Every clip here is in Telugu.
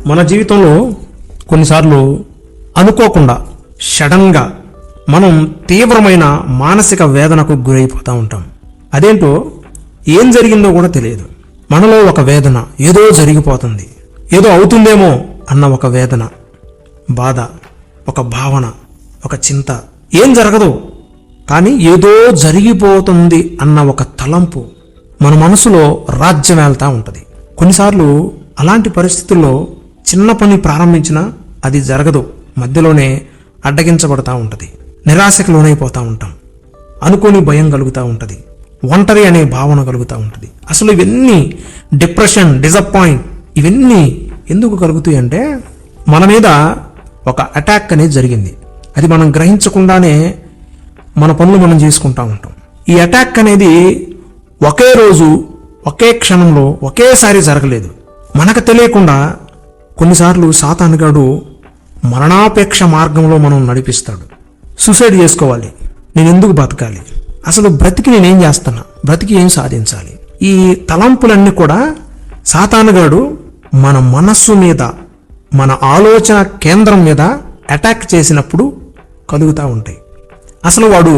మన జీవితంలో కొన్నిసార్లు అనుకోకుండా సడన్గా మనం తీవ్రమైన మానసిక వేదనకు గురైపోతూ ఉంటాం. అదేంటో ఏం జరిగిందో కూడా తెలియదు. మనలో ఒక వేదన, ఏదో జరిగిపోతుంది, ఏదో అవుతుందేమో అన్న ఒక వేదన, బాధ, ఒక భావన, ఒక చింత. ఏం జరగదు కానీ ఏదో జరిగిపోతుంది అన్న ఒక తలంపు మన మనసులో రాజ్యం వెళ్తూ ఉంటుంది. కొన్నిసార్లు అలాంటి పరిస్థితుల్లో చిన్న పని ప్రారంభించినా అది జరగదు, మధ్యలోనే అడ్డగించబడతా ఉంటుంది. నిరాశకు లోనైపోతూ ఉంటాం, అనుకోని భయం కలుగుతూ ఉంటుంది, ఒంటరి అనే భావన కలుగుతూ ఉంటుంది. అసలు ఇవన్నీ డిప్రెషన్, డిసప్పాయింట్ ఇవన్నీ ఎందుకు కలుగుతాయి అంటే మన మీద ఒక అటాక్ అనేది జరిగింది. అది మనం గ్రహించకుండానే మన పనులు మనం చేసుకుంటూ ఉంటాం. ఈ అటాక్ అనేది ఒకే రోజు, ఒకే క్షణంలో, ఒకేసారి జరగలేదు. మనకు తెలియకుండా కొన్నిసార్లు సాతానుగాడు మరణాపేక్ష మార్గంలో మనం నడిపిస్తాడు. సూసైడ్ చేసుకోవాలి, నేను ఎందుకు బతకాలి, అసలు బ్రతికి నేనేం చేస్తున్నా, బ్రతికి ఏం సాధించాలి, ఈ తలంపులన్నీ కూడా సాతానుగాడు మన మనస్సు మీద, మన ఆలోచన కేంద్రం మీద అటాక్ చేసినప్పుడు కలుగుతూ ఉంటాయి. అసలు వాడు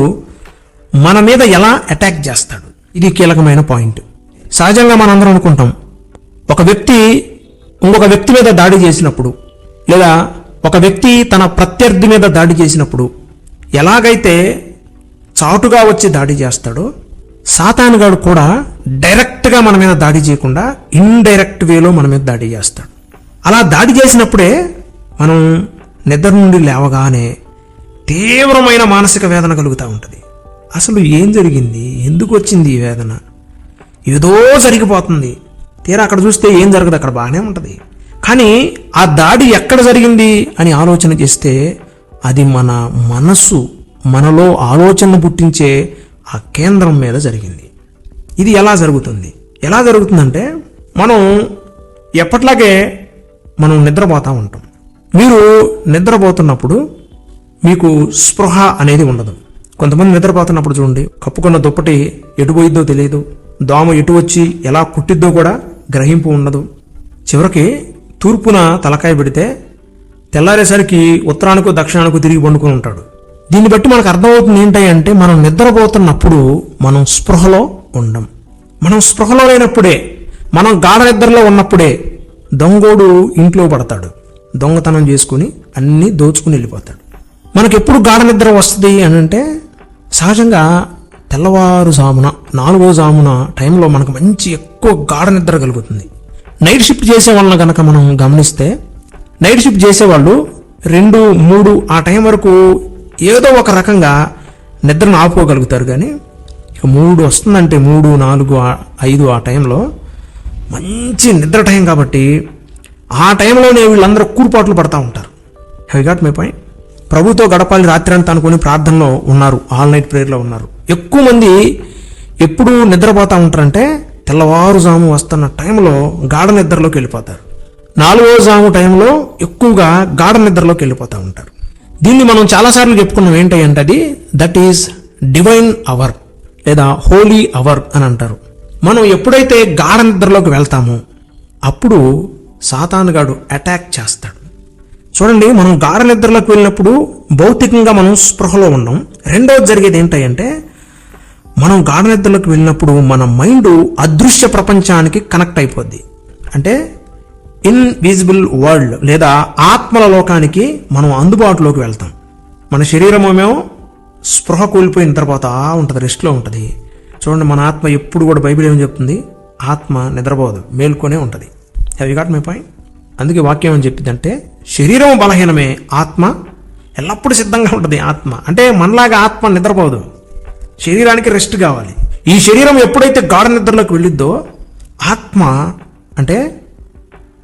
మన మీద ఎలా అటాక్ చేస్తాడు, ఇది కీలకమైన పాయింట్. సహజంగా మనందరం అనుకుంటాం, ఒక వ్యక్తి ఇంకొక వ్యక్తి మీద దాడి చేసినప్పుడు, లేదా ఒక వ్యక్తి తన ప్రత్యర్థి మీద దాడి చేసినప్పుడు ఎలాగైతే చాటుగా వచ్చి దాడి చేస్తాడో, సాతానుగాడు కూడా డైరెక్ట్గా మన మీద దాడి చేయకుండా ఇండైరెక్ట్ వేలో మన మీద దాడి చేస్తాడు. అలా దాడి చేసినప్పుడే మనం నిద్ర నుండి లేవగానే తీవ్రమైన మానసిక వేదన కలుగుతూ ఉంటుంది. అసలు ఏం జరిగింది, ఎందుకు వచ్చింది ఈ వేదన, ఏదో జరిగిపోతుంది. తీరా అక్కడ చూస్తే ఏం జరగదు, అక్కడ బాగానే ఉంటుంది. కానీ ఆ దాడి ఎక్కడ జరిగింది అని ఆలోచన చేస్తే అది మన మనస్సు, మనలో ఆలోచనను పుట్టించే ఆ కేంద్రం మీద జరిగింది. ఇది ఎలా జరుగుతుందంటే మనం ఎప్పట్లాగే మనం నిద్రపోతూ ఉంటాం. మీరు నిద్రపోతున్నప్పుడు మీకు స్పృహ అనేది ఉండదు. కొంతమంది నిద్రపోతున్నప్పుడు చూడండి, కప్పుకున్న దుప్పటి ఎటు పోయిద్దో తెలియదు, దోమ ఎటు వచ్చి ఎలా కుట్టిద్దో కూడా గ్రహింపు ఉండదు. చివరికి తూర్పున తలకాయ పెడితే తెల్లారేసరికి ఉత్తరానికో దక్షిణానికో తిరిగి పండుకొని ఉంటాడు. దీన్ని బట్టి మనకు అర్థమవుతుంది ఏంటంటే మనం నిద్రపోతున్నప్పుడు మనం స్పృహలో ఉండం. మనం స్పృహలో లేనప్పుడే, మనం గాఢ నిద్రలో ఉన్నప్పుడే దొంగోడు ఇంట్లో పడతాడు, దొంగతనం చేసుకుని అన్నీ దోచుకుని వెళ్ళిపోతాడు. మనకు ఎప్పుడు గాఢ నిద్ర వస్తుంది అని అంటే సహజంగా తెల్లవారుజామున 4వ జామున టైంలో మనకు మంచి ఎక్కువ గాఢ నిద్ర కలుగుతుంది. నైట్ షిఫ్ట్ చేసే వాళ్ళని కనుక మనం గమనిస్తే, నైట్ షిఫ్ట్ చేసేవాళ్ళు 2, 3 ఆ టైం వరకు ఏదో ఒక రకంగా నిద్రను ఆపుకోగలుగుతారు. కానీ ఇక 3 వస్తుందంటే 3, 4, 5 ఆ టైంలో మంచి నిద్ర టైం కాబట్టి ఆ టైంలోనే వీళ్ళందరూ కూర్పాట్లు పడతా ఉంటారు. Have you got my point? ప్రభుతో గడపాలి రాత్రి అంతా అనుకుని ప్రార్థనలో ఉన్నారు, ఆల్ నైట్ ప్రేయర్లో ఉన్నారు. ఎక్కువ మంది ఎప్పుడు నిద్రపోతూ ఉంటారంటే తెల్లవారుజాము వస్తున్న టైంలో గాఢ నిద్రలోకి వెళ్ళిపోతారు. 4వ జాము టైంలో ఎక్కువగా గాఢ నిద్రలోకి వెళ్ళిపోతూ ఉంటారు. దీన్ని మనం చాలాసార్లు చెప్పుకున్నాం. ఏంటంటే అది దట్ ఈజ్ డివైన్ అవర్ లేదా హోలీ అవర్ అని అంటారు. మనం ఎప్పుడైతే గాఢ నిద్రలోకి వెళ్తామో అప్పుడు సాతానుగాడు అటాక్ చేస్తాడు. చూడండి, మనం గాఢ నిద్రలోకి వెళ్ళినప్పుడు భౌతికంగా మనం స్పృహలో ఉన్నాం. రెండవది జరిగేది ఏంటంటే మనం గాఢ నిద్రలోకి వెళ్ళినప్పుడు మన మైండ్ అదృశ్య ప్రపంచానికి కనెక్ట్ అయిపోద్ది. అంటే ఇన్విజిబుల్ వరల్డ్ లేదా ఆత్మల లోకానికి మనం అందుబాటులోకి వెళ్తాం. మన శరీరం ఏమో స్పృహ కోల్పోయి నిద్రపోతా ఉంటుంది, రెస్ట్లో ఉంటుంది. చూడండి, మన ఆత్మ ఎప్పుడు కూడా బైబిల్ ఏమని చెప్తుంది, ఆత్మ నిద్రపోదు, మేల్కొనే ఉంటుంది. Have you got my point? అందుకే వాక్యం ఏమని చెప్పిందంటే శరీరం బలహీనమే, ఆత్మ ఎల్లప్పుడూ సిద్ధంగా ఉంటుంది. ఆత్మ అంటే మనలాగా ఆత్మ నిద్రపోదు, శరీరానికి రెస్ట్ కావాలి. ఈ శరీరం ఎప్పుడైతే గాఢ నిద్రలోకి వెళ్ళిద్దో ఆత్మ అంటే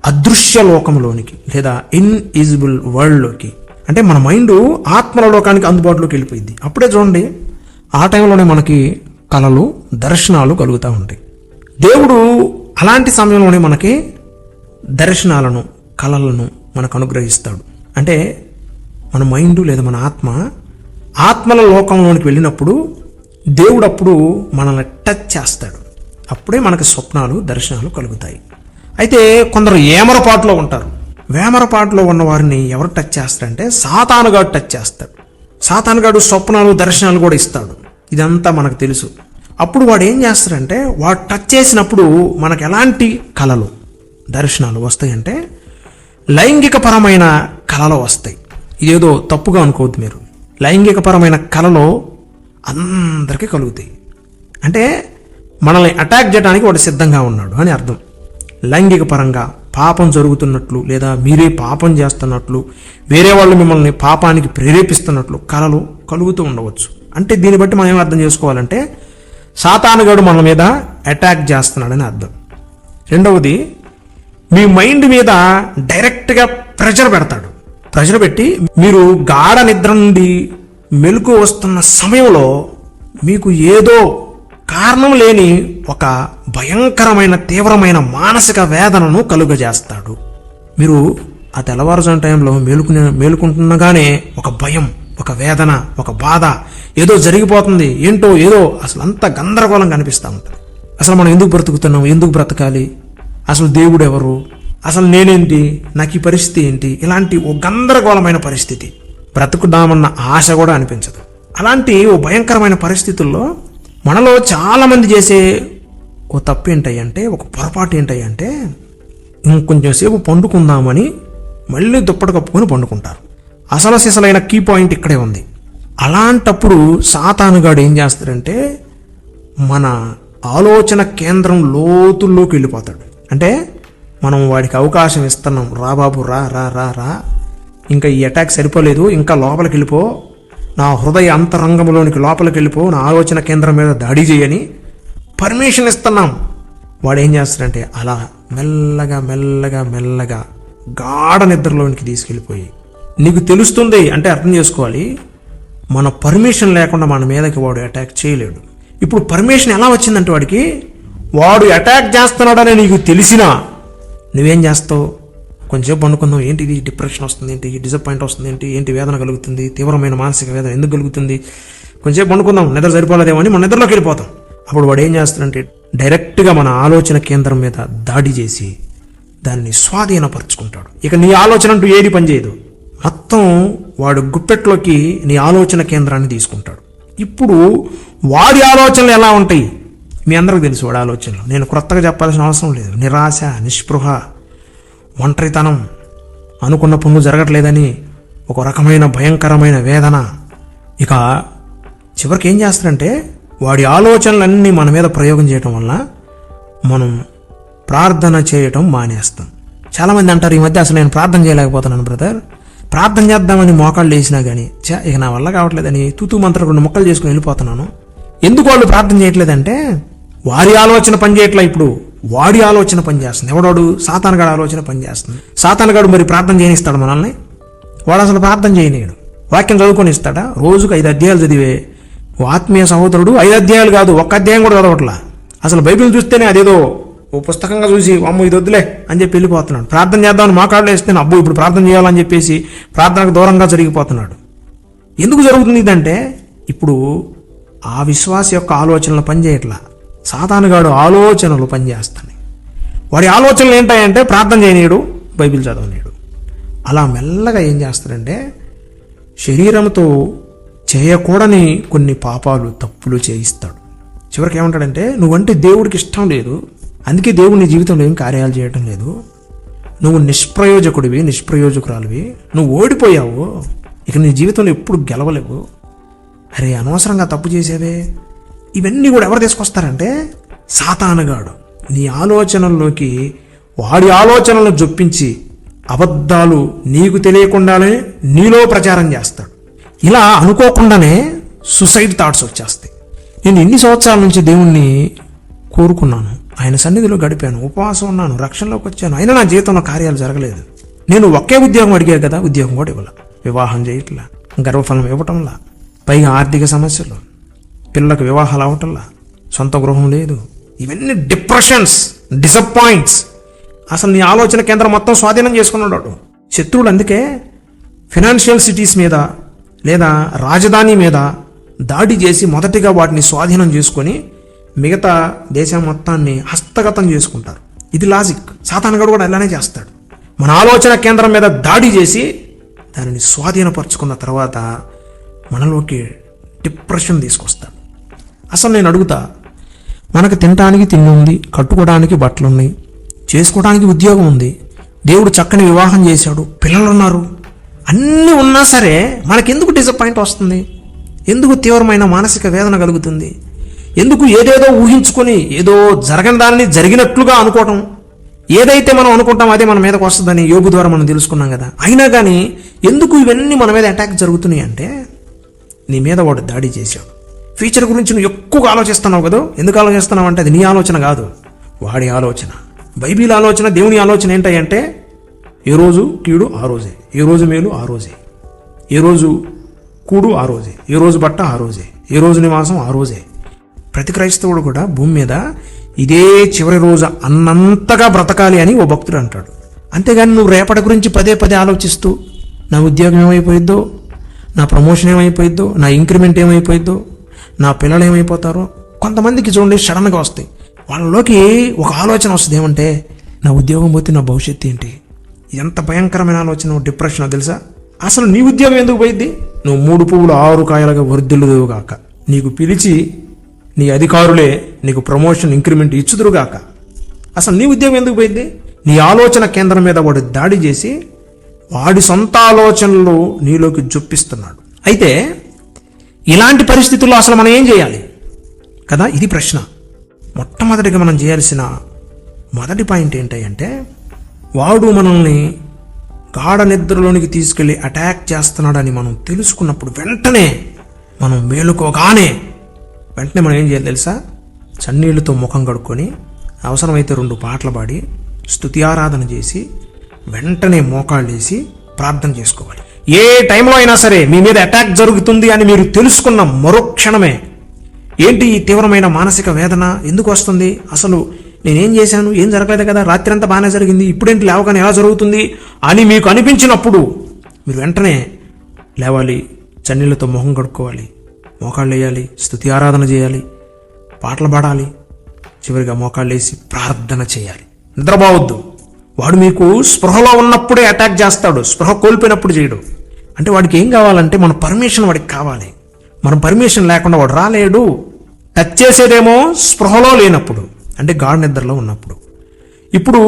అదృశ్య లోకంలోనికి లేదా ఇన్విజిబుల్ వరల్డ్లోకి, అంటే మన మైండ్ ఆత్మల లోకానికి అందుబాటులోకి వెళ్ళిపోయింది. అప్పుడే చూడండి, ఆ టైంలోనే మనకి కలలు, దర్శనాలు కలుగుతూ ఉంటాయి. దేవుడు అలాంటి సమయంలోనే మనకి దర్శనాలను, కలలను మనకు అనుగ్రహిస్తాడు. అంటే మన మైండ్ లేదా మన ఆత్మల లోకంలోనికి వెళ్ళినప్పుడు దేవుడు అప్పుడు మనల్ని టచ్ చేస్తాడు. అప్పుడే మనకి స్వప్నాలు, దర్శనాలు కలుగుతాయి. అయితే కొందరు ఏమరపాటులో ఉంటారు. వేమరపాటులో ఉన్న వారిని ఎవరు టచ్ చేస్తారంటే సాతానుగాడు టచ్ చేస్తాడు. సాతానుగాడు స్వప్నాలు దర్శనాలు కూడా ఇస్తాడు. ఇదంతా మనకు తెలుసు. అప్పుడు వాడు ఏం చేస్తాడంటే వాడు టచ్ చేసినప్పుడు మనకు ఎలాంటి కళలు దర్శనాలు వస్తాయంటే లైంగికపరమైన కళలు వస్తాయి. ఇదేదో తప్పుగా అనుకోవద్దు మీరు. లైంగికపరమైన కళలు అందరికీ కలుగుతాయి. అంటే మనల్ని అటాక్ చేయడానికి వాడు సిద్ధంగా ఉన్నాడు అని అర్థం. లైంగిక పరంగా పాపం జరుగుతున్నట్లు లేదా మీరే పాపం చేస్తున్నట్లు వేరే వాళ్ళు మిమ్మల్ని పాపానికి ప్రేరేపిస్తున్నట్లు కళలు కలుగుతూ ఉండవచ్చు. అంటే దీన్ని బట్టి మనం ఏం అర్థం చేసుకోవాలంటే సాతానుగాడు మన మీద అటాక్ చేస్తున్నాడని అర్థం. రెండవది, మీ మైండ్ మీద డైరెక్ట్గా ప్రెషర్ పెడతాడు. ప్రెషర్ పెట్టి మీరు గాఢ నిద్ర నుండి మెలకు వస్తున్న సమయంలో మీకు ఏదో కారణం లేని ఒక భయంకరమైన తీవ్రమైన మానసిక వేదనను కలుగజేస్తాడు. మీరు ఆ తెల్లవారుజాము టైంలో మేలుకుంటున్నగానే ఒక భయం, ఒక వేదన, ఒక బాధ, ఏదో జరిగిపోతుంది, ఏంటో ఏదో అసలు అంత గందరగోళంగా అనిపిస్తూ ఉంటుంది. అసలు మనం ఎందుకు బ్రతుకుతున్నాం, ఎందుకు బ్రతకాలి, అసలు దేవుడు ఎవరు, అసలు నేనేంటి, నాకు ఈ పరిస్థితి ఏంటి, ఇలాంటి ఓ గందరగోళమైన పరిస్థితి, బ్రతుకుదామన్న ఆశ కూడా అనిపించదు. అలాంటి ఓ భయంకరమైన పరిస్థితుల్లో మనలో చాలామంది చేసే ఓ తప్పు ఏంటంటే, ఒక పొరపాటు ఏంటంటే ఇంకొంచెం సేపు పండుకుందామని మళ్ళీ దుప్పటి కప్పుకొని పండుకుంటారు. అసలు సిసలైన కీ పాయింట్ ఇక్కడే ఉంది. అలాంటప్పుడు సాతానుగాడు ఏం చేస్తాడంటే మన ఆలోచన కేంద్రం లోతుల్లోకి వెళ్ళిపోతాడు. అంటే మనం వాడికి అవకాశం ఇస్తున్నాం, రా బాబు రా రా రా రా, ఇంకా ఈ అటాక్ సరిపోలేదు, ఇంకా లోపలికి వెళ్ళిపో, నా హృదయ అంతరంగంలోనికి లోపలికి వెళ్ళిపో, నా ఆలోచన కేంద్రం మీద దాడి చేయని పర్మిషన్ ఇస్తున్నాం. వాడు ఏం చేస్తాడంటే అలా మెల్లగా మెల్లగా మెల్లగా గాఢ నిద్రలోనికి తీసుకెళ్ళిపోయి, నీకు తెలుస్తుంది అంటే అర్థం చేసుకోవాలి, మన పర్మిషన్ లేకుండా మన మీదకి వాడు అటాక్ చేయలేడు. ఇప్పుడు పర్మిషన్ ఎలా వచ్చిందంటే వాడు అటాక్ చేస్తున్నాడని నీకు తెలిసినా నువ్వేం చేస్తావు, కొంచెంసేపు పండుకుందాం, ఏంటి ఇది డిప్రెషన్ వస్తుంది ఏంటి, డిసప్పాయింట్ వస్తుంది ఏంటి, ఏంటి వేదన కలుగుతుంది, తీవ్రమైన మానసిక వేదన ఎందుకు కలుగుతుంది, కొంచెంసేపు పండుకుందాం, నిద్ర సరిపోలేదేమో అని మన నిద్రలోకి వెళ్ళిపోతాం. అప్పుడు వాడు ఏం చేస్తాడంటే డైరెక్ట్గా మన ఆలోచన కేంద్రం మీద దాడి చేసి దాన్ని స్వాధీనపరుచుకుంటాడు. ఇక నీ ఆలోచన అంటూ ఏది పనిచేయదు, మొత్తం వాడు గుప్పెట్లోకి నీ ఆలోచన కేంద్రాన్ని తీసుకుంటాడు. ఇప్పుడు వాడి ఆలోచనలు ఎలా ఉంటాయి మీ అందరికీ తెలుసు. వాడి ఆలోచనలు నేను క్రొత్తగా చెప్పాల్సిన అవసరం లేదు. నిరాశ, నిస్పృహ, ఒంటరితనం, అనుకున్న పనులు జరగట్లేదని ఒక రకమైన భయంకరమైన వేదన. ఇక చివరికి ఏం చేస్తారంటే వాడి ఆలోచనలన్నీ మన మీద ప్రయోగం చేయటం వల్ల మనం ప్రార్థన చేయటం మానేస్తాం. చాలామంది అంటారు ఈ మధ్య అసలు నేను ప్రార్థన చేయలేకపోతున్నాను బ్రదర్, ప్రార్థన చేద్దామని మోకాళ్ళు వేసినా కానీ ఇక నా వల్ల కావట్లేదని తూతూ మంత్రం 2 ముక్కలు చేసుకుని వెళ్ళిపోతున్నాను. ఎందుకు వాళ్ళు ప్రార్థన చేయట్లేదంటే వారి ఆలోచన పనిచేయట్లే, ఇప్పుడు వాడి ఆలోచన పనిచేస్తుంది. ఎవడాడు? సాతానుగాడు ఆలోచన పనిచేస్తుంది. సాతానుగాడు మరి ప్రార్థన చేయనిస్తాడు మనల్ని? వాడు అసలు ప్రార్థన చేయనీయడు. వాక్యం చదువుకొని ఇస్తాడా? రోజుకు 5 అధ్యాయాలు చదివే ఆత్మీయ సహోదరుడు 5 అధ్యాయాలు కాదు, 1 అధ్యాయం కూడా చదవట్లా. అసలు బైబిల్ చూస్తేనే అదేదో ఓ పుస్తకంగా చూసి అమ్మో ఇది వద్దులే అని చెప్పి వెళ్ళిపోతున్నాడు. ప్రార్థన చేద్దామని మోకాళ్ళు వేస్తే అబ్బో ఇప్పుడు ప్రార్థన చేయాలని చెప్పేసి ప్రార్థనకు దూరంగా జరిగిపోతున్నాడు. ఎందుకు జరుగుతుంది ఇదంటే ఇప్పుడు ఆ విశ్వాస యొక్క ఆలోచనలు పనిచేయట్లా, సాతానుగాడు ఆలోచనలు పనిచేస్తాయి. వాడి ఆలోచనలు ఏంటాయంటే ప్రార్థన చేయనీయడు, బైబిల్ చదవనీయడు. అలా మెల్లగా ఏం చేస్తాడంటే శరీరంతో చేయకూడని కొన్ని పాపాలు, తప్పులు చేయిస్తాడు. చివరికి ఏమంటాడంటే నువ్వంటే దేవుడికి ఇష్టం లేదు, అందుకే దేవుడు నీ జీవితంలో ఏం కార్యాలు చేయటం లేదు, నువ్వు నిష్ప్రయోజకుడివి, నిష్ప్రయోజకురాలివి, నువ్వు ఓడిపోయావు, ఇక నీ జీవితంలో ఎప్పుడు గెలవలేవు, అరే అనవసరంగా తప్పు చేసేవే. ఇవన్నీ కూడా ఎవరు తీసుకొస్తారంటే సాతానుగాడు నీ ఆలోచనల్లోకి వాడి ఆలోచనలను జొప్పించి అబద్ధాలు నీకు తెలియకుండానే నీలో ప్రచారం చేస్తాడు. ఇలా అనుకోకుండానే సూసైడ్ థాట్స్ వచ్చేస్తాయి. నేను ఇన్ని సంవత్సరాల నుంచి దేవుణ్ణి కోరుకున్నాను, ఆయన సన్నిధిలో గడిపాను, ఉపవాసం ఉన్నాను, రక్షణలోకి వచ్చాను, అయినా నా జీవితంలో కార్యాలు జరగలేదు. నేను ఒకే ఉద్యోగం అడిగా కదా, ఉద్యోగం కూడా ఇవ్వాల, వివాహం చేయట్లా, గర్భఫలం ఇవ్వటంలా, పైగా ఆర్థిక సమస్యలు, పిల్లలకు వివాహాలు అవటంలా, సొంత గృహం లేదు. ఇవన్నీ డిప్రెషన్స్, డిసప్పాయింట్స్. అసలు నీ ఆలోచన కేంద్రం మొత్తం స్వాధీనం చేసుకున్నాడు శత్రువులు. అందుకే ఫినాన్షియల్ సిటీస్ మీద లేదా రాజధాని మీద దాడి చేసి మొదటిగా వాటిని స్వాధీనం చేసుకొని మిగతా దేశం మొత్తాన్ని హస్తగతం చేసుకుంటారు. ఇది లాజిక్. సాతానుగాడు కూడా అలానే చేస్తాడు. మన ఆలోచన కేంద్రం మీద దాడి చేసి దానిని స్వాధీనపరుచుకున్న తర్వాత మనలోకి డిప్రెషన్ తీసుకొస్తాడు. అసలు నేను అడుగుతా, మనకు తినడానికి తిండి ఉంది, కట్టుకోవడానికి బట్టలు ఉన్నాయి, చేసుకోవడానికి ఉద్యోగం ఉంది, దేవుడు చక్కని వివాహం చేశాడు, పిల్లలు ఉన్నారు, అన్నీ ఉన్నా సరే మనకెందుకు డిసప్పాయింట్ వస్తుంది? ఎందుకు తీవ్రమైన మానసిక వేదన కలుగుతుంది? ఎందుకు ఏదేదో ఊహించుకొని ఏదో జరగని దానిని జరిగినట్లుగా అనుకోవటం? ఏదైతే మనం అనుకుంటాం అదే మన మీదకి వస్తుందని యోబు ద్వారా మనం తెలుసుకున్నాం కదా. అయినా కానీ ఎందుకు ఇవన్నీ మన మీద అటాక్ జరుగుతున్నాయి అంటే, నీ మీద వాడు దాడి చేశాడు. ఫ్యూచర్ గురించి నువ్వు ఎక్కువగా ఆలోచిస్తున్నావు కదా. ఎందుకు ఆలోచిస్తున్నావు అంటే అది నీ ఆలోచన కాదు, వాడి ఆలోచన. బైబిల్ ఆలోచన, దేవుని ఆలోచన ఏంటంటే ఏ రోజు కీడు ఆ రోజే, ఏ రోజు మేలు ఆ రోజే, ఏ రోజు కూడు ఆ రోజే, ఏ రోజు బట్ట ఆ రోజే, ఏ రోజు నివాసం ఆ రోజే. ప్రతి క్రైస్తవుడు కూడా భూమి మీద ఇదే చివరి రోజు అన్నంతగా బ్రతకాలి అని ఓ భక్తుడు అంటాడు. అంతేగాని నువ్వు రేపటి గురించి పదే పదే ఆలోచిస్తూ నా ఉద్యోగం ఏమైపోయిద్దో, నా ప్రమోషన్ ఏమైపోయిద్దో, నా ఇంక్రిమెంట్ ఏమైపోయిద్దో, నా పిల్లలు ఏమైపోతారో. కొంతమందికి చూడండి సడన్గా వస్తాయి, వాళ్ళలోకి ఒక ఆలోచన వస్తుంది, ఏమంటే నా ఉద్యోగం పోతే నా భవిష్యత్తు ఏంటి? ఎంత భయంకరమైన ఆలోచన, డిప్రెషన్ తెలుసా? అసలు నీ ఉద్యోగం ఎందుకు పోయిద్ది? నువ్వు 3 పువ్వులు 6 కాయలుగా వర్ధిల్లుదువుగాక, నీకు పిలిచి నీ అధికారులే నీకు ప్రమోషన్ ఇంక్రిమెంట్ ఇచ్చుదురుగాక. అసలు నీ ఉద్యోగం ఎందుకు పోయింది? నీ ఆలోచన కేంద్రం మీద వాడు దాడి చేసి వాడి సొంత ఆలోచనలు నీలోకి జొప్పిస్తున్నాడు. అయితే ఇలాంటి పరిస్థితుల్లో అసలు మనం ఏం చేయాలి కదా, ఇది ప్రశ్న. మొట్టమొదటిగా మనం చేయాల్సిన మొదటి పాయింట్ ఏంటంటే, వాడు మనల్ని గాఢ నిద్రలోనికి తీసుకెళ్ళి అటాక్ చేస్తున్నాడని మనం తెలుసుకున్నప్పుడు వెంటనే మనం మేలుకోగానే వెంటనే మనం ఏం చేయాలి తెలుసా? చన్నీళ్లతో ముఖం కడుక్కొని, అవసరమైతే 2 పాటలు పాడి స్తుతి ఆరాధన చేసి వెంటనే మోకాళ్ళేసి ప్రార్థన చేసుకోవాలి. ఏ టైంలో అయినా సరే మీ మీద అటాక్ జరుగుతుంది అని మీరు తెలుసుకున్న మరుక్షణమే, ఏంటి ఈ తీవ్రమైన మానసిక వేదన ఎందుకు వస్తుంది, అసలు నేనేం చేశాను, ఏం జరగలేదు కదా, రాత్రి అంతా బాగానే జరిగింది, ఇప్పుడేంటి లేవగానే ఎలా జరుగుతుంది అని మీకు అనిపించినప్పుడు మీరు వెంటనే లేవాలి, చన్నీళ్లతో మొహం కడుక్కోవాలి, మోకాళ్ళు వేయాలి, స్తుతి ఆరాధన చేయాలి, పాటలు పాడాలి, చివరిగా మోకాళ్ళు వేసి ప్రార్థన చేయాలి. నిద్రపోవద్దు. వాడు మీకు స్పృహలో ఉన్నప్పుడే అటాక్ చేస్తాడు, స్పృహ కోల్పోయినప్పుడు చేయడు. అంటే వాడికి ఏం కావాలంటే మన పర్మిషన్ వాడికి కావాలి. మనం పర్మిషన్ లేకుండా వాడు రాలేడు. టచ్ చేసేదేమో స్పృహలో లేనప్పుడు, అంటే గాఢ నిద్రలో ఉన్నప్పుడు. ఇప్పుడు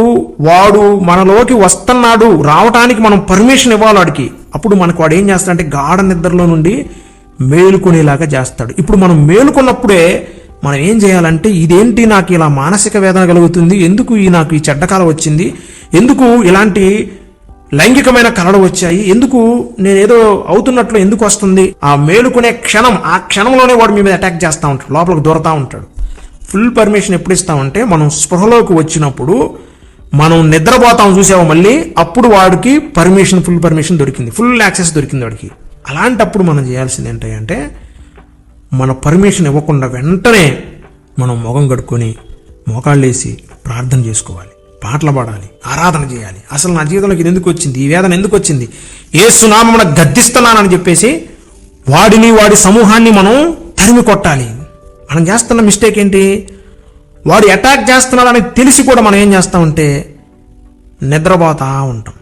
వాడు మనలోకి వస్తున్నాడు, రావటానికి మనం పర్మిషన్ ఇవ్వాలి వాడికి. అప్పుడు మనకు వాడు ఏం చేస్తాడంటే గాఢ నిద్రలో నుండి మేలుకునేలాగా చేస్తాడు. ఇప్పుడు మనం మేలుకున్నప్పుడే మనం ఏం చేయాలంటే, ఇదేంటి నాకు ఇలా మానసిక వేదన కలుగుతుంది, ఎందుకు నాకు ఈ చెడ్డకాలం వచ్చింది, ఎందుకు ఇలాంటి లైంగికమైన కలలు వచ్చాయి, ఎందుకు నేనేదో అవుతున్నట్లు ఎందుకు వస్తుంది, ఆ మేలుకునే క్షణం, ఆ క్షణంలోనే వాడు మీ మీద అటాక్ చేస్తూ ఉంటాడు, లోపలికి దూరతా ఉంటాడు. ఫుల్ పర్మిషన్ ఎప్పుడు ఇస్తామంటే మనం స్పృహలోకి వచ్చినప్పుడు, మనం నిద్రపోతాం చూసాము మళ్ళీ, అప్పుడు వాడికి పర్మిషన్, ఫుల్ పర్మిషన్ దొరికింది, ఫుల్ యాక్సెస్ దొరికింది వాడికి. అలాంటప్పుడు మనం చేయాల్సింది ఏంటంటే, మన పర్మిషన్ ఇవ్వకుండా వెంటనే మనం మొగం కడుక్కొని మోకాళ్ళేసి ప్రార్థన చేసుకోవాలి, పాటలు పాడాలి, ఆరాధన చేయాలి. అసలు నా జీవితంలోకి ఇది ఎందుకు వచ్చింది, ఈ వేదన ఎందుకు వచ్చింది, యేసు నామమున గద్దిస్తున్నానని చెప్పేసి వాడిని, వాడి సమూహాన్ని మనం తరిమి కొట్టాలి. మనం చేస్తున్న మిస్టేక్ ఏంటి, వాడు అటాక్ చేస్తున్నాడని తెలిసి కూడా మనం ఏం చేస్తామంటే నిద్రపోతా ఉంటాం.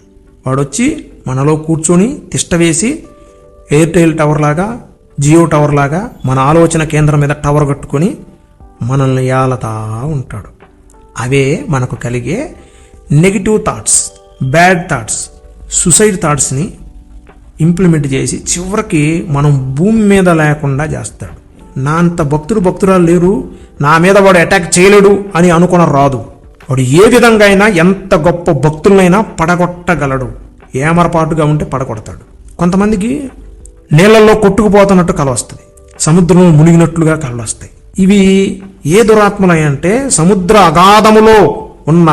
వాడు వచ్చి మనలో కూర్చొని తిష్ట వేసి ఎయిర్టెల్ టవర్ లాగా, జియో టవర్ లాగా మన ఆలోచన కేంద్రం మీద టవర్ కట్టుకొని మనల్ని ఏలతా ఉంటాడు. అవే మనకు కలిగే negative thoughts, bad thoughts, suicide థాట్స్ని ఇంప్లిమెంట్ చేసి చివరికి మనం భూమి మీద లేకుండా చేస్తాడు. నా అంత భక్తురాలు లేరు, నా మీద వాడు అటాక్ చేయలేడు అని అనుకున్న రాదు. వాడు ఏ విధంగా అయినా, ఎంత గొప్ప భక్తులనైనా పడగొట్టగలడు. ఏమరపాటుగా ఉంటే పడగొడతాడు. కొంతమందికి నీళ్ళల్లో కొట్టుకుపోతున్నట్టు కల వస్తుంది, సముద్రంలో మునిగినట్లుగా కళ్ళు వస్తాయి. ఇవి ఏ దురాత్మలు అంటే సముద్ర అగాధములో ఉన్న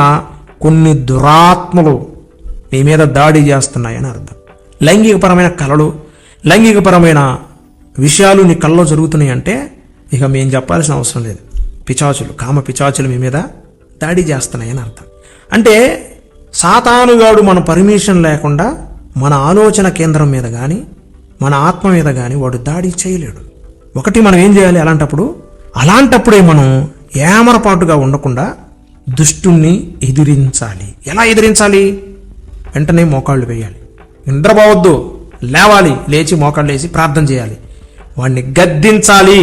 కొన్ని దురాత్మలు నీ మీద దాడి చేస్తున్నాయని అర్థం. లైంగికపరమైన కళలు, లైంగికపరమైన విషయాలు నీ కళ్ళలో జరుగుతున్నాయి అంటే ఇక మేము చెప్పాల్సిన అవసరం లేదు. పిచాచులు, కామ పిచాచులు మీ మీద దాడి చేస్తున్నాయని అర్థం. అంటే సాతానుగాడు మన పర్మిషన్ లేకుండా మన ఆలోచన కేంద్రం మీద కానీ, మన ఆత్మ మీద కానీ వాడు దాడి చేయలేడు. ఒకటి మనం ఏం చేయాలి అలాంటప్పుడే మనం ఏమరపాటుగా ఉండకుండా దుష్టుణ్ణి ఎదిరించాలి. ఎలా ఎదిరించాలి? వెంటనే మోకాళ్ళు వేయాలి. నిద్రపోవద్దు, లేవాలి, లేచి మోకాళ్ళు వేసి ప్రార్థన చేయాలి, వాడిని గద్దించాలి.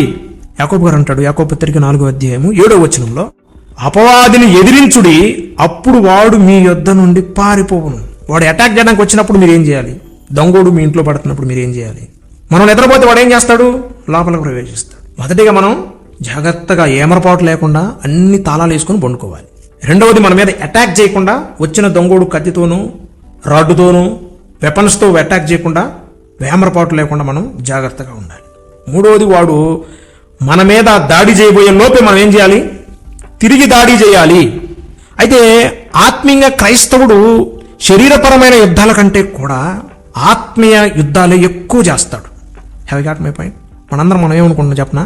యాకోబు గారు అంటాడు, యాకోబు పత్రిక 4:7 అపవాదిని ఎదిరించుడి, అప్పుడు వాడు మీ యొద్ద నుండి పారిపోవును. వాడు అటాక్ చేయడానికి వచ్చినప్పుడు మీరు ఏం చేయాలి? దొంగోడు మీ ఇంట్లో పడుతున్నప్పుడు మీరు ఏం చేయాలి? మనం నిద్రపోతే వాడు ఏం చేస్తాడు? లోపలికి ప్రవేశిస్తాడు. మొదటిగా మనం జాగ్రత్తగా ఏమరపాటు లేకుండా అన్ని తాళాలు వేసుకొని పండుకోవాలి. రెండవది, మన మీద అటాక్ చేయకుండా వచ్చిన దొంగోడు కత్తితోనూ రాడ్డుతోనూ వెపన్స్తో అటాక్ చేయకుండా వేమరపాటు లేకుండా మనం జాగ్రత్తగా ఉండాలి. మూడవది, వాడు మన మీద దాడి చేయబోయే లోపే మనం ఏం చేయాలి? తిరిగి దాడి చేయాలి. అయితే ఆత్మీయ క్రైస్తవుడు శరీరపరమైన యుద్ధాల కంటే కూడా ఆత్మీయ యుద్ధాలే ఎక్కువ చేస్తాడు. Have got my point? మనం ఏమనుకుంటున్నాం చెప్పనా?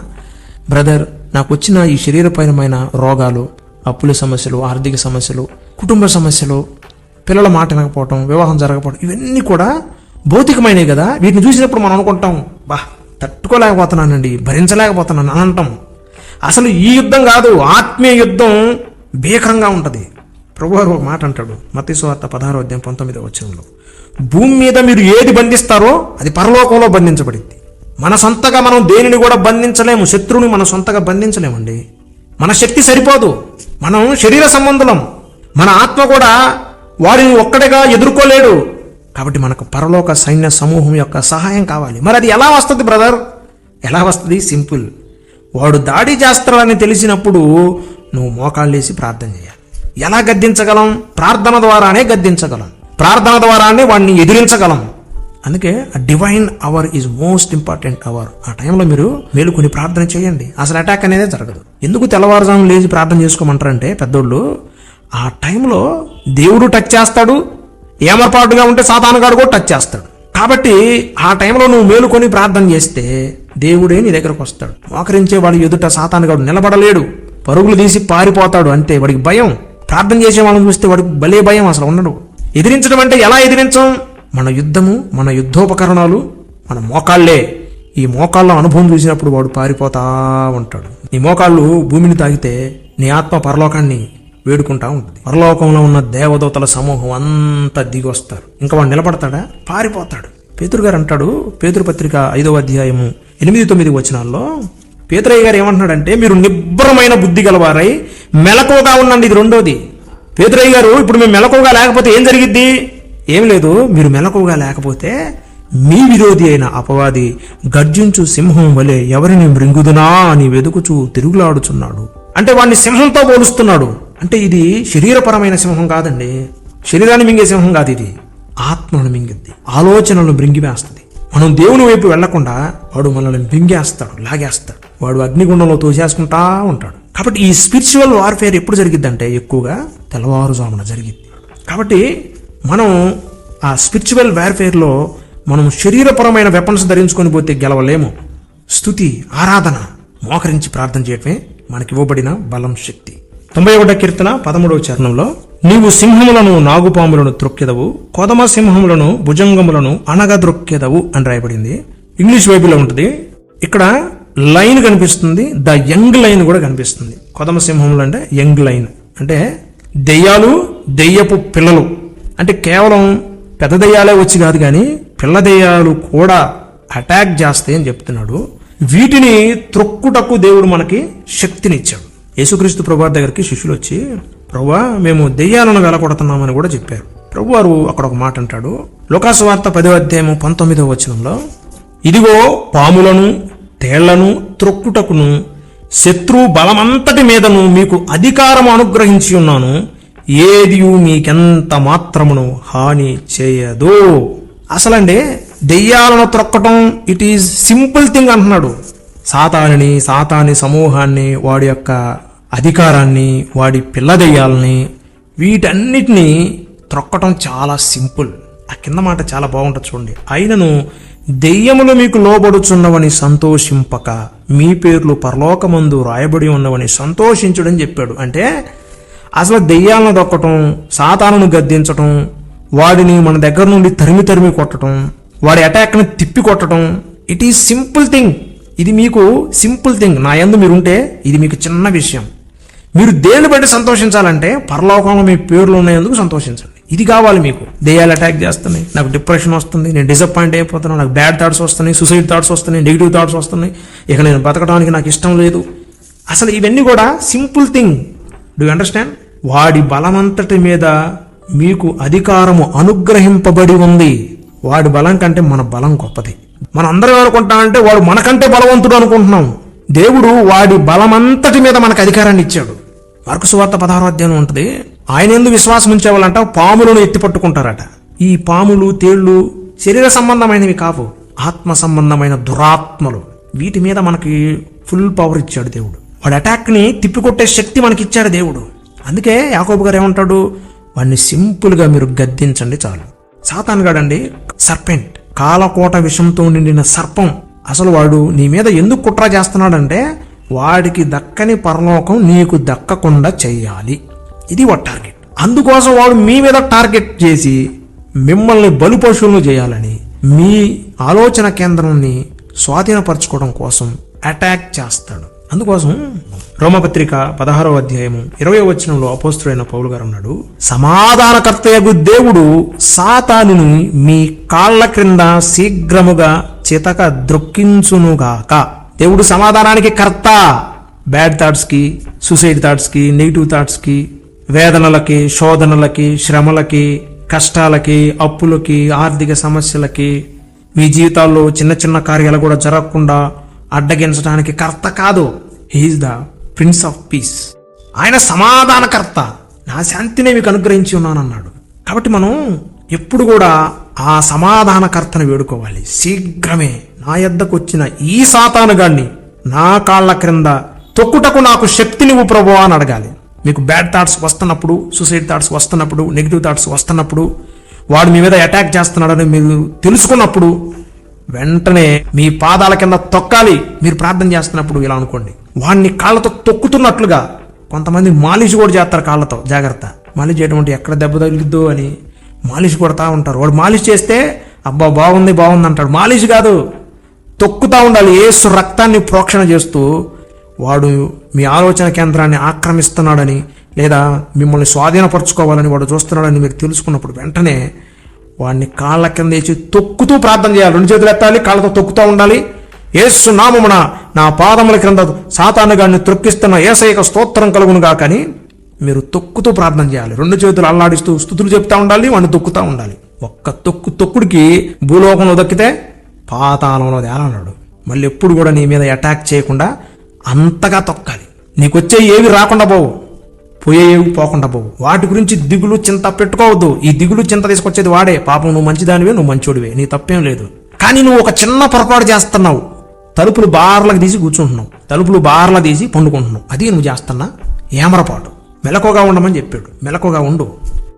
బ్రదర్, నాకు వచ్చిన ఈ శరీరపరమైన రోగాలు, అప్పుల సమస్యలు, ఆర్థిక సమస్యలు, కుటుంబ సమస్యలు, పిల్లల మాట వినకపోవటం, వివాహం జరగకపోవడం, ఇవన్నీ కూడా భౌతికమైనవి కదా. వీటిని చూసినప్పుడు మనం అనుకుంటాం, తట్టుకోలేకపోతున్నానండి, భరించలేకపోతున్నాను అని అంటాం. అసలు ఈ యుద్ధం కాదు, ఆత్మీయ యుద్ధం భీకరంగా ఉంటుంది. ప్రభువారు ఒక మాట అంటాడు, మత్తయి సువార్త 16:19 భూమి మీద మీరు ఏది బంధిస్తారో అది పరలోకంలో బంధించబడింది. మన సొంతగా మనం దేనిని కూడా బంధించలేము. శత్రువుని మన సొంతగా బంధించలేమండి. మన శక్తి సరిపోదు. మనం శరీర సంబంధులం. మన ఆత్మ కూడా వారిని ఒక్కడిగా ఎదుర్కోలేడు. కాబట్టి మనకు పరలోక సైన్య సమూహం యొక్క సహాయం కావాలి. మరి అది ఎలా వస్తుంది బ్రదర్? ఎలా వస్తుంది? సింపుల్. వాడు దాడి చేస్తాడని తెలిసినప్పుడు నువ్వు మోకాళ్ళేసి ప్రార్థన చేయాలి. ఎలా గద్దించగలం? ప్రార్థన ద్వారానే గద్దించగలం. ప్రార్థన ద్వారానే వాడిని ఎదిరించగలం. అందుకే divine hour is most important hour. ఆ టైంలో మీరు మేలుకొని ప్రార్థన చేయండి. అసలు అటాక్ అనేది జరగదు. ఎందుకు తెల్లవారుజాము లేచి ప్రార్థన చేసుకోమంటారంటే పెద్దోళ్ళు, ఆ టైంలో దేవుడు టచ్ చేస్తాడు, ఏమరపాటుగా ఉంటే సాతానుగాడు కూడా టచ్ చేస్తాడు. కాబట్టి ఆ టైంలో నువ్వు మేలుకొని ప్రార్థన చేస్తే దేవుడే నీ దగ్గరకు వస్తాడు. మోకరించే వాడు ఎదుట సాతానుగాడు నిలబడలేడు, పరుగులు తీసి పారిపోతాడు. అంతే, వాడికి భయం. ప్రార్థన చేసే వాళ్ళని చూస్తే వాడికి భలే భయం, అసలు ఉండడు. ఎదిరించడం అంటే ఎలా ఎదిరించం? మన యుద్ధము, మన యుద్ధోపకరణాలు, మన మోకాళ్లే. ఈ మోకాళ్ళ అనుభవం చూసినప్పుడు వాడు పారిపోతా ఉంటాడు. నీ మోకాళ్ళు భూమిని తాగితే నీ ఆత్మ పరలోకాన్ని వేడుకుంటా ఉంటుంది. పరలోకంలో ఉన్న దేవదూతల సమూహం అంతా దిగి వస్తారు. ఇంకా వాడు నిలబడతాడా? పారిపోతాడు. పేతురు గారు అంటాడు, పేతురు పత్రిక 5:8-9 పేతురయ్య గారు ఏమంటున్నాడంటే, మీరు నిబ్బరమైన బుద్ధి గలవారై మెలకువగా ఉండండి. ఇది రెండోది. పేతురయ్య గారు, ఇప్పుడు మేము మెలకువగా లేకపోతే ఏం జరిగిద్ది? ఏం లేదు, మీరు మెలకువగా లేకపోతే మీ విరోధి అయిన అపవాది గర్జించు సింహం వలె ఎవరిని మృంగుదునా అని వెదుకుచూ తిరుగులాడుచున్నాడు. అంటే వాడిని సింహంతో పోలుస్తున్నాడు. అంటే ఇది శరీరపరమైన సింహం కాదండి, శరీరాన్ని మింగే సింహం కాదు, ఇది ఆత్మను మింగిద్ది, ఆలోచనలను మృంగివేస్తుంది. మనం దేవుని వైపు వెళ్లకుండా వాడు మనల్ని మింగేస్తాడు, లాగేస్తాడు. వాడు అగ్నిగుండంలో తోసేసుకుంటా ఉంటాడు. కాబట్టి ఈ స్పిరిచువల్ వార్ఫేర్ ఎప్పుడు జరిగిద్దంటే ఎక్కువగా తెల్లవారుజామున జరిగిద్ది. కాబట్టి మనం ఆ స్పిరిచువల్ వార్ఫేర్లో మనం శరీరపరమైన వెపన్స్ ధరించుకొని పోతే గెలవలేము. స్తుతి, ఆరాధన, మోకరించి ప్రార్థన చేయటమే మనకి ఇవ్వబడిన బలం, శక్తి. 91వ కీర్తన 13వ చరణంలో, నీవు సింహములను నాగుపాములను త్రొక్కెదవు, కొదమ సింహములను భుజంగములను అనగద్రొక్కెదవు అని రాయబడింది. ఇంగ్లీష్ బైబిల్లో ఉంటుంది. ఇక్కడ లైన్ కనిపిస్తుంది, ద యంగ్ లైన్ కూడా కనిపిస్తుంది. కొదమ సింహములు అంటే యంగ్ లైన్, అంటే దెయ్యాలు, దెయ్యపు పిల్లలు. అంటే కేవలం పెద్ద దెయ్యాలే వచ్చి కాదు, కానీ పిల్ల దెయ్యాలు కూడా అటాక్ చేస్తాయి అని చెప్తున్నాడు. వీటిని త్రొక్కుటకు దేవుడు మనకి శక్తినిచ్చాడు. యేసుక్రీస్తు ప్రభువారి దగ్గరికి శిష్యులు వచ్చి, ప్రభువా మేము దెయ్యాలను వెలకొడుతున్నామని కూడా చెప్పారు. ప్రభువారు అక్కడ ఒక మాట అంటాడు, లూకాసు వార్త 10:19 ఇదిగో పాములను తేళ్లను త్రొక్కుటకును శత్రు బలమంతటి మీదను మీకు అధికారం అనుగ్రహించి ఉన్నాను, ఏదియు మీకెంత మాత్రమును హాని చేయదు. అసలండి దెయ్యాలను త్రొక్కటం ఇట్ ఈజ్ సింపుల్ థింగ్ అంటున్నాడు. సాతాని సమూహాన్ని, వాడి యొక్క అధికారాన్ని, వాడి పిల్ల దెయ్యాలని, వీటన్నిటినీ త్రొక్కటం చాలా సింపుల్. ఆ కింద మాట చాలా బాగుంటుంది చూడండి. అయినను దెయ్యములు మీకు లోబడుచున్నవని సంతోషింపక మీ పేర్లు పరలోకమందు రాయబడి ఉన్నవని సంతోషించుడని చెప్పాడు. అంటే అసలు దెయ్యాలను దొక్కటం, సాతానును గద్దించటం, వాడిని మన దగ్గర నుండి తరిమి కొట్టడం, వాడి అటాక్ని తిప్పి కొట్టడం, ఇట్ ఈజ్ సింపుల్ థింగ్. ఇది మీకు సింపుల్ థింగ్. నా యందు మీరుంటే ఇది మీకు చిన్న విషయం. మీరు దేన్ని బట్టి సంతోషించాలంటే పరలోకంలో మీ పేర్లు ఉన్నందుకు సంతోషించండి. ఇది కావాలి మీకు. దెయ్యాలు అటాక్ చేస్తున్నాయి, నాకు డిప్రెషన్ వస్తుంది, నేను డిసప్పాయింట్ అయిపోతున్నాను, నాకు బ్యాడ్ థాట్స్ వస్తున్నాయి, సూసైడ్ థాట్స్ వస్తున్నాయి, నెగిటివ్ థాట్స్ వస్తున్నాయి, ఇక నేను బతకడానికి నాకు ఇష్టం లేదు. అసలు ఇవన్నీ కూడా simple thing. Do you understand? వాడి బలమంతటి మీద మీకు అధికారము అనుగ్రహింపబడి ఉంది. వాడి బలం కంటే మన బలం గొప్పది. మనం అందరం ఏమనుకుంటామంటే వాడు మనకంటే బలవంతుడు అనుకుంటున్నాం. దేవుడు వాడి బలమంతటి మీద మనకు అధికారాన్ని ఇచ్చాడు. మార్కు సువార్త 16వ అధ్యాయం ఉంటుంది. ఆయన ఎందుకు విశ్వాసం ఉంచేవాళ్ళంట పాములను ఎత్తి పట్టుకుంటారట. ఈ పాములు, తేళ్లు శరీర సంబంధమైనవి కావు, ఆత్మ సంబంధమైన దురాత్మలు. వీటి మీద మనకి ఫుల్ పవర్ ఇచ్చాడు దేవుడు. వాడి అటాక్ ని తిప్పికొట్టే శక్తి మనకి ఇచ్చాడు దేవుడు. అందుకే యాకోబు గారు ఏమంటాడు, వాడిని సింపుల్ గా మీరు గద్దించండి చాలు. సాతాను గాడండి సర్పెంట్, కాలకోట విషంతో నిండిన సర్పం. అసలు వాడు నీ మీద ఎందుకు కుట్ర చేస్తున్నాడంటే వాడికి దక్కని పరలోకం నీకు దక్కకుండా చెయ్యాలి. ఇది వాడు టార్గెట్. అందుకోసం వాడు మీ మీద టార్గెట్ చేసి మిమ్మల్ని బలి పశువులను చేయాలని, మీ ఆలోచన కేంద్రాన్ని స్వాధీనపరచుకోవడం కోసం అటాక్ చేస్తాడు. అందుకోసం రోమపత్రిక 16వ అధ్యాయము 20వ వచనంలో అపోస్తుడైన పౌలు గారు అన్నాడు, సమాధానకర్తయగు దేవుడు సాతానుని మీ కాళ్ల క్రింద శీఘ్రముగా చితక ద్రొక్కించునుగాక. దేవుడు సమాధానానికి కర్త. బ్యాడ్ థాట్స్ కి, సూసైడ్ థాట్స్ కి, నెగిటివ్ థాట్స్ కి, వేదనలకి, శోధనలకి, శ్రమలకి, కష్టాలకి, అప్పులకి, ఆర్థిక సమస్యలకి, మీ జీవితాల్లో చిన్న చిన్న కార్యాలు కూడా జరగకుండా అడ్డగించడానికి కర్త కాదు. He is the prince of peace. ఆయన సమాధానకర్త. నా శాంతిని మీకు అనుగ్రహించి ఉన్నానన్నాడు. కాబట్టి మనం ఎప్పుడు కూడా ఆ సమాధానకర్తను వేడుకోవాలి. శీఘ్రమే నా యొద్దకు వచ్చిన ఈ సాతానుగాన్ని నా కాళ్ల క్రింద తొక్కుటకు నాకు శక్తినివ్వు ప్రభువా అని అడగాలి. మీకు బ్యాడ్ థాట్స్ వస్తున్నప్పుడు, సూసైడ్ థాట్స్ వస్తున్నప్పుడు, నెగిటివ్ థాట్స్ వస్తున్నప్పుడు, వాడు మీ మీద అటాక్ చేస్తున్నాడని మీరు తెలుసుకున్నప్పుడు వెంటనే మీ పాదాల కింద తొక్కాలి. మీరు ప్రార్థన చేస్తున్నప్పుడు ఇలా అనుకోండి, వాడిని కాళ్ళతో తొక్కుతున్నట్లుగా. కొంతమంది మాలిష్ కూడా చేస్తారు కాళ్ళతో. జాగ్రత్త, మాలిష్ చేయడం అంటే ఎక్కడ దెబ్బ తగిలిద్దో అని మాలిష్ కొడతా ఉంటారు. వాడు మాలిష్ చేస్తే అబ్బా బాగుంది బాగుంది అంటాడు. మాలిష్ కాదు, తొక్కుతా ఉండాలి. యేసు రక్తాన్ని ప్రోక్షణ చేస్తూ వాడు మీ ఆలోచన కేంద్రాన్ని ఆక్రమిస్తున్నాడని లేదా మిమ్మల్ని స్వాధీనపరచుకోవాలని వాడు చూస్తున్నాడని మీరు తెలుసుకున్నప్పుడు వెంటనే వాడిని కాళ్ళ కింద వేసి తొక్కుతూ ప్రార్థన చేయాలి. 2 చేతులు ఎత్తాలి, కాళ్ళతో తొక్కుతూ ఉండాలి. యేసు నామమున నా పాదముల క్రింద సాతానుగాన్ని త్రొక్కిస్తున్న యేసయ్యకు స్తోత్రం కలుగునుగా కానీ మీరు తొక్కుతూ ప్రార్థన చేయాలి. 2 చేతులు అల్లాడిస్తూ స్తుతులు చెప్తా ఉండాలి, వాడిని తొక్కుతూ ఉండాలి. ఒక్క తొక్కుడికి భూలోకంలో దక్కితే పాతాళంలో తేలన్నాడు. మళ్ళీ ఎప్పుడు కూడా నీ మీద అటాక్ చేయకుండా అంతగా తొక్కాలి. నీకొచ్చే ఏవి రాకుండా పోవు, పోయేవి పోకుండా పోవు. వాటి గురించి దిగులు చింత పెట్టుకోవద్దు. ఈ దిగులు చింత తీసుకొచ్చేది వాడే. పాపం నువ్వు మంచిదానివే, నువ్వు మంచోడివే, నీ తప్పేం లేదు. కానీ నువ్వు ఒక చిన్న పొరపాటు చేస్తున్నావు. తలుపులు బార్లకు తీసి కూర్చుంటున్నావు, తలుపులు బార్ల తీసి పండుకుంటున్నావు. అది నువ్వు చేస్తున్నా ఏమరపాటు. మెలకుగా ఉండమని చెప్పాడు. మెలకుగా ఉండు.